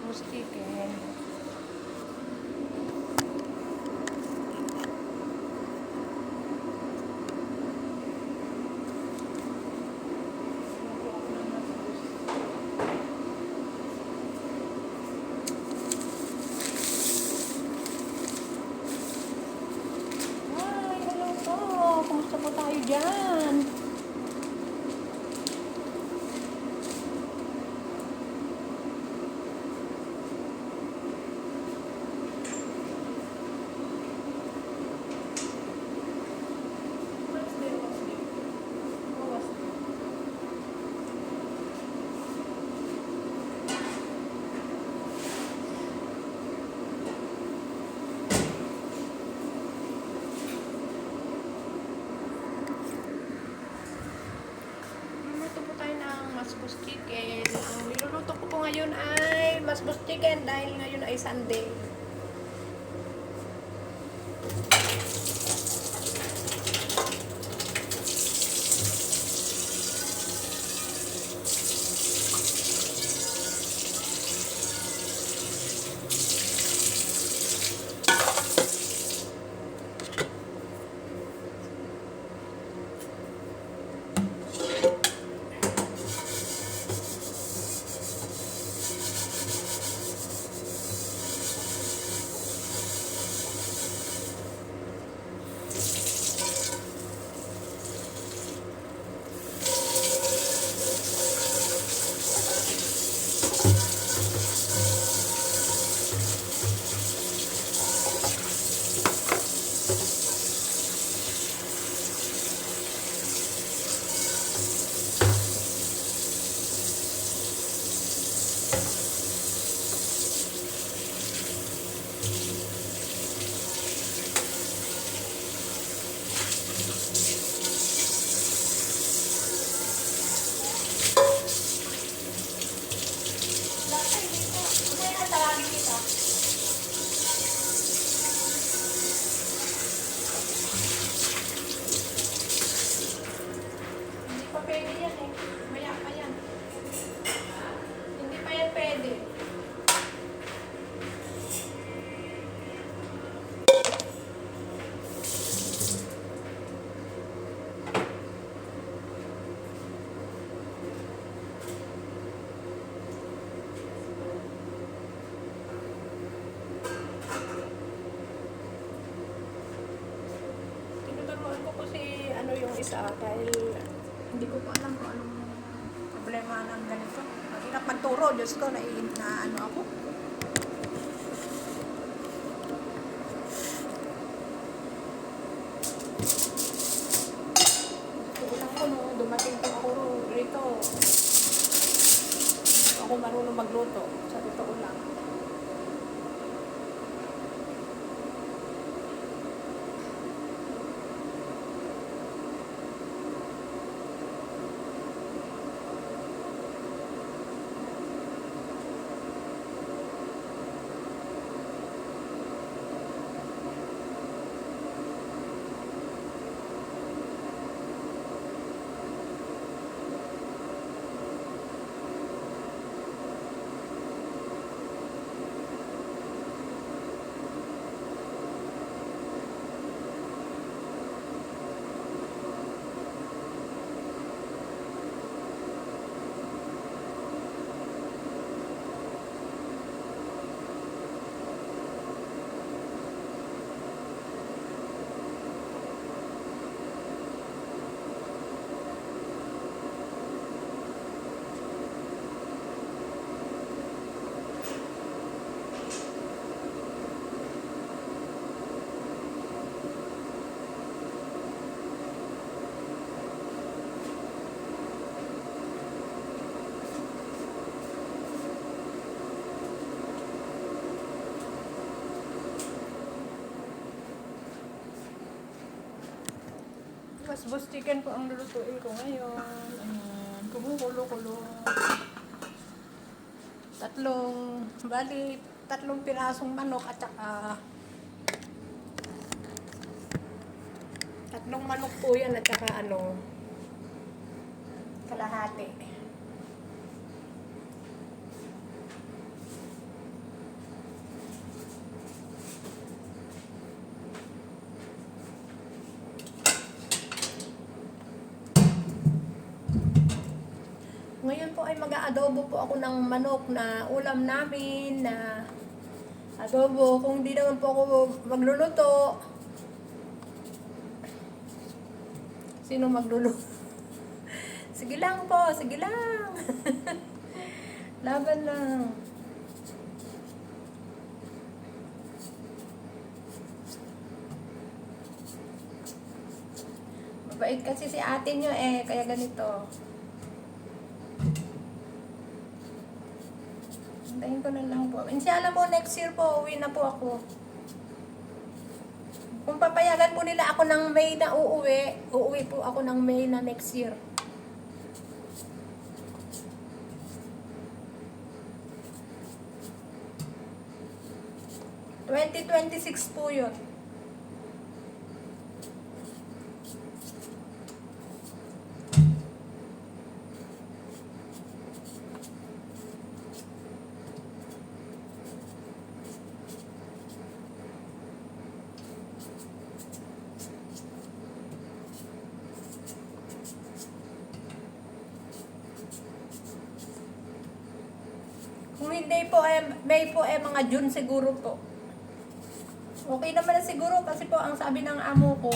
mas chicken. Hi, hello po. Kumusta po tayo dyan? Masbos chicken. Ang niluluto ko po ngayon ay masbos chicken dahil ngayon ay Sunday. Pwede yan eh. Maya pa yan. Hindi pa yan pwede. Tinuturuan ko si ano yung isa dahil hindi ko pa alam kung anong problema ng ganito. Mahirap magturo. Diyos ko, na ano ako. Gusto lang ko nung dumating ko ako rito. Ako marunong magluto. Sa totoo lang. Masbos chicken po ang lulutuin ko ngayon. Ayan. Kumukulo-kulo. Tatlong pirasong manok at saka tatlong manok po yan at saka kalahati. Ngayon po ay mag-aadobo po ako ng manok na ulam namin na adobo. Kung di naman po ako magluluto, sino magluluto? Sige lang po, sige lang. Laban lang. Mabait kasi si ate nyo kaya ganito. Hintayin ko na lang po. Inshallah po, next year po, uwi na po ako. Kung papayagan po nila ako ng May na uuwi po ako ng May na next year. '26 po yun. Kung hindi po May po mga June siguro po. Okay naman na siguro kasi po ang sabi ng amo ko,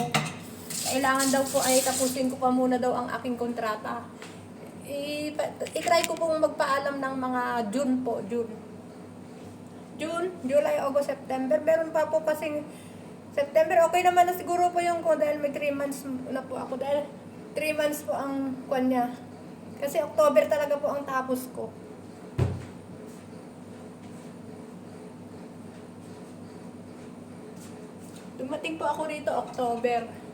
kailangan daw po ay tapusin ko pa muna daw ang aking kontrata. I-try ko pong magpaalam ng mga June po, June, July, August, September. Meron pa po kasing September, okay naman na siguro po yung ko dahil may 3 months na po ako. Dahil 3 months po ang kwan niya. Kasi October talaga po ang tapos ko. Dumating po ako rito October.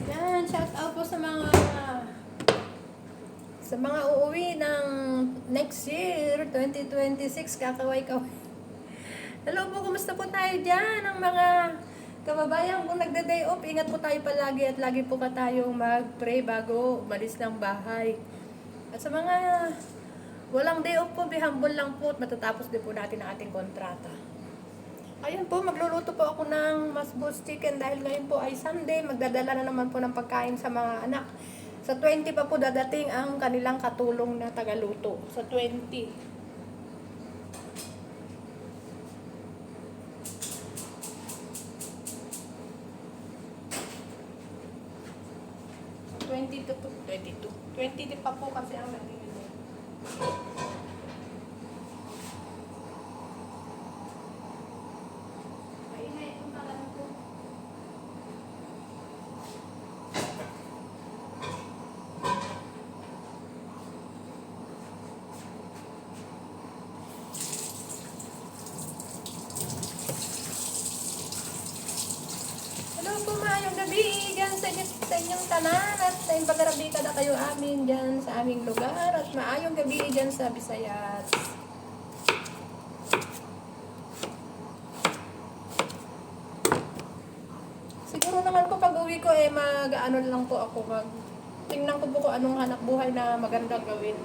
Yan, shout out po sa mga uuwi ng next year, 2026, kakaway-kaway. Hello po, kumusta po tayo dyan? Ang mga kababayan kung nagda-day off, ingat po tayo palagi at lagi po ka tayong mag-pray bago umalis ng bahay. At sa mga walang day off po, be humble lang po at matatapos din po natin ang ating kontrata. Ayun po, magluluto po ako ng masbos chicken dahil ngayon po ay Sunday. Magdadala na naman po ng pagkain sa mga anak. Sa 20 pa po dadating ang kanilang katulong na tagaluto. Sa 20. Twenty pa po kasi ang nagbibigay. Hello po, maayong gabi dyan sa inyong tanan at sa inyong pagkarabika na kayo amin dyan sa aming lugar at maayong gabi dyan sa Visayas. Siguro naman po pag uwi ko mag-ano lang po ako, tingnan ko po kung anong hanap buhay na magandang gawin.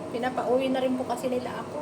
Pinapauwi na rin po kasi nila ako.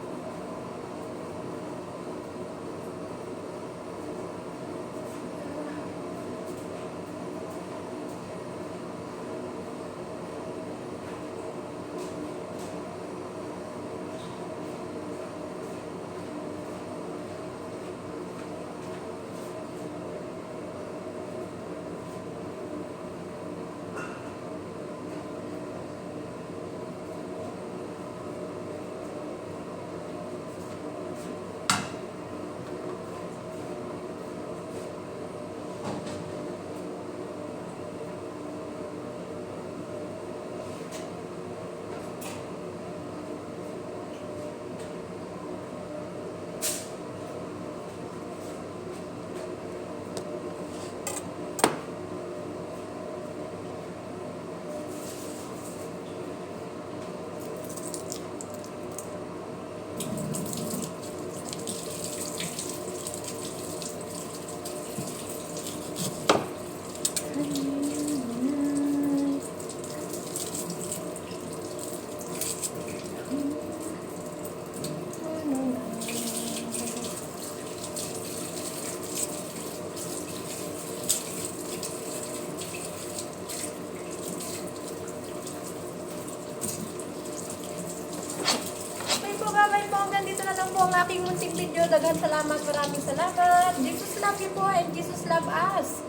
hanggang dito na lang po ang aking munting video. Daghang salamat, maraming salamat. Jesus love you po and Jesus love us.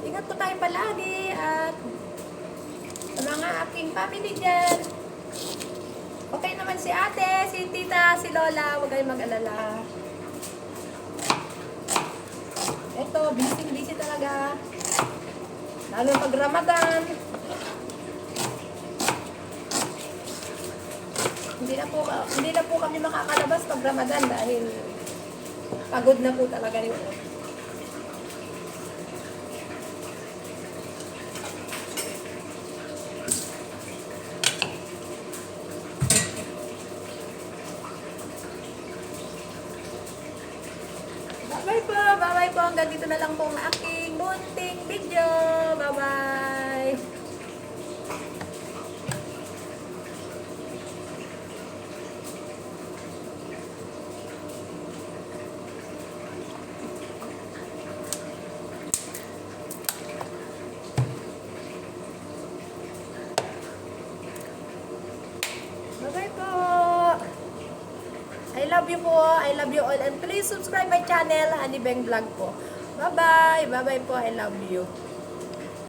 Ingat po tayo palagi at sa mga aking family dyan. Okay naman si ate, si tita, si lola. Huwag kayong mag-alala. Ito, busy talaga. Lalo pag Ramadan. Hindi na po kami makakalabas pag Ramadan dahil pagod na po talaga yun. Bye-bye po. Hanggang dito na lang po ang aking munting video. Bye-bye. Bye-bye po. I love you po. I love you all. And please subscribe my channel, Honey Beng Vlog po. Bye-bye. Bye-bye po. I love you.